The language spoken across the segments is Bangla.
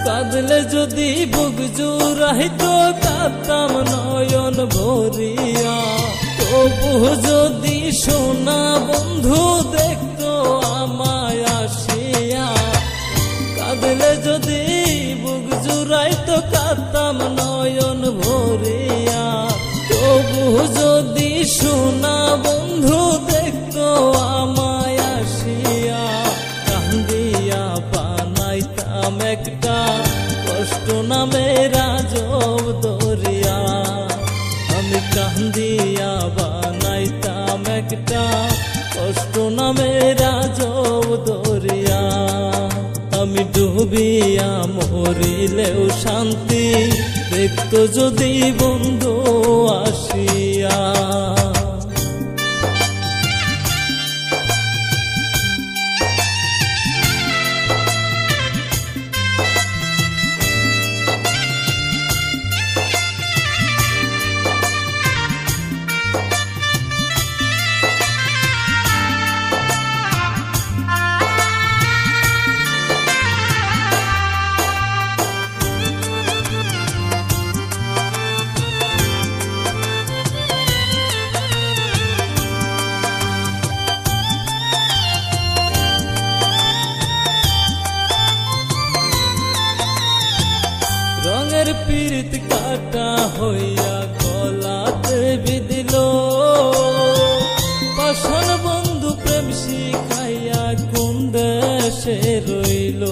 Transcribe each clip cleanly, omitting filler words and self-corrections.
কাঁদলে যদি বুক জুড়াইতো কাঁদতাম নয়ন ভরিয়া, তবু যদি সোনা বন্ধু দেখতো আমায় আসিয়া। কাঁদলে যদি বুক জুড়াইতো কাঁদতাম নয়ন ভরিয়া, তবু যদি সোনা বন্ধু দেখতো আমায় আসিয়া। কান্দিয়া বানাইতাম একটা কষ্ট নামের আজব দরিয়া, আমি কান্দিয়া বানাইতাম একটা কষ্ট নামের আজব দরিয়া। আমি ডুবিয়া মরিলেও শান্তি দেখতো যদি বন্ধু আসিয়া। রঙের পীড়িত কাটা হইয়া গলাতে বিঁধিল, পাষাণ বন্ধু প্রেম শিখাইয়া কোন দেশে রইল।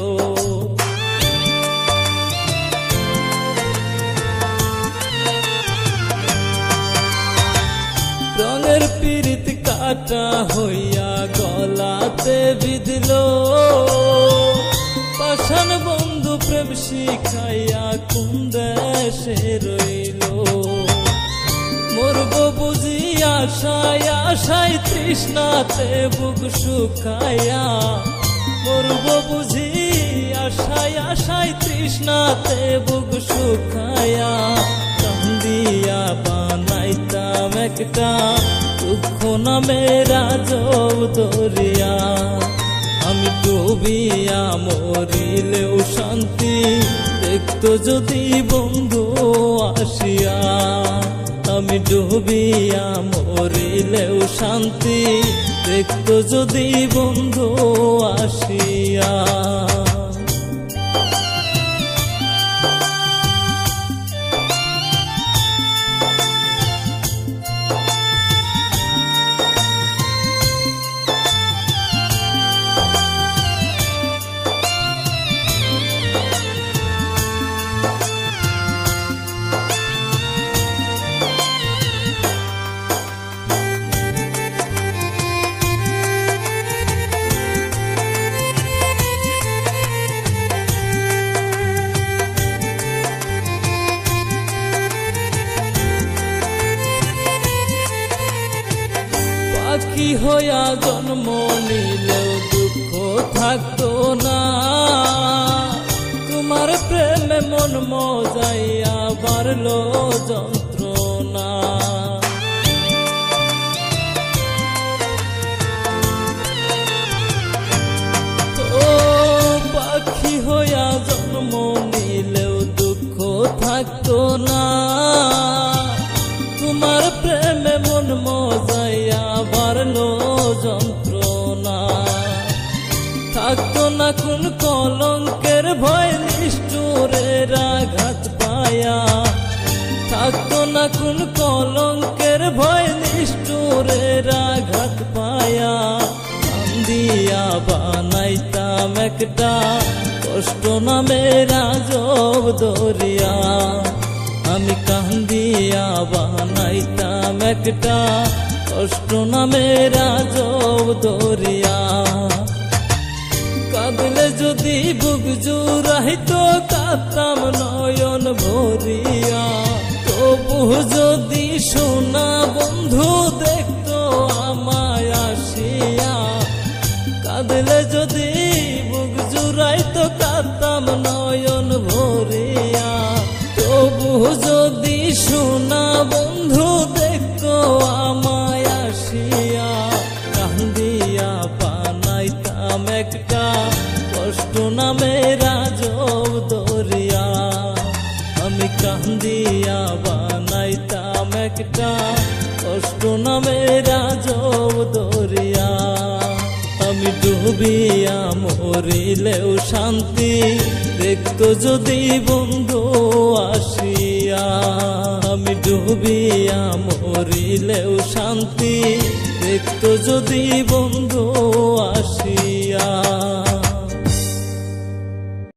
রঙের পীড়িত কাটা হইয়া গলাতে বিঁধিল, পাষাণ বন্ধু প্রেম শিখাইয়া কোন দেশে রইল। মরব বুঝি আশায় আশায় তৃষ্ণাতে বুক শুকাইয়া, মরব বুঝি আশায় আশায় তৃষ্ণাতে বুক শুকাইয়া। কান্দিয়া বানাইতাম একটা দুঃখ নামের আজব দরিয়া, আমি ডুবিয়া মরিলেও শান্তি দেখতো যদি বন্ধু আসিয়া। আমি ডুবিয়া মরিলেও শান্তি দেখতো যদি বন্ধু আসিয়া। পাখি হইয়া জন্ম নিলেও দুঃখ থাকতো না, তোমার প্রেমে মন মজাইয়া বাড়লো যন্ত্রণা। ও পাখি হইয়া জন্ম নিলেও দুঃখ থাকতো না, তোমার প্রেমে মন মজাইয়া বাড়লো যন্ত্রণা। থাকতো না কোন কলঙ্কের ভয় নিষ্ঠুরের আঘাত পায়া, থাকতো না কোন কলঙ্কের ভয় নিষ্ঠুরের আঘাত পায়া। কান্দিয়া বানাইতাম একটা কষ্ট নামের আজব দরিয়া, আমি কান্দিয়া বানাইতাম একটা কষ্ট নামের আজব দরিয়া। কাঁদলে যদি বুক জুড়াইতো কাঁদতাম নয়ন ভরিয়া, তবু যদি সোনা বন্ধু দেখতো আমায় আসিয়া। কাঁদলে যদি বুক জুড়াইতো কাঁদতাম নয়ন ভরিয়া, তবু যদি শোনা বন্ধু দেখতো আমায় আসিয়া, কান্দিয়া বানাইতাম একটা কষ্ট নামে রাজব দরিয়া। আমি কান্দিয়া বানাইতাম একটা কষ্ট নামে রাজব দরিয়া। আমি ডুবিয়া মরিলেও শান্তি দেখতো যদি বন্ধু আসিয়া, আমি ডুবিয়া মরিলেও শান্তি দেখতো যদি বন্ধু আসিয়া।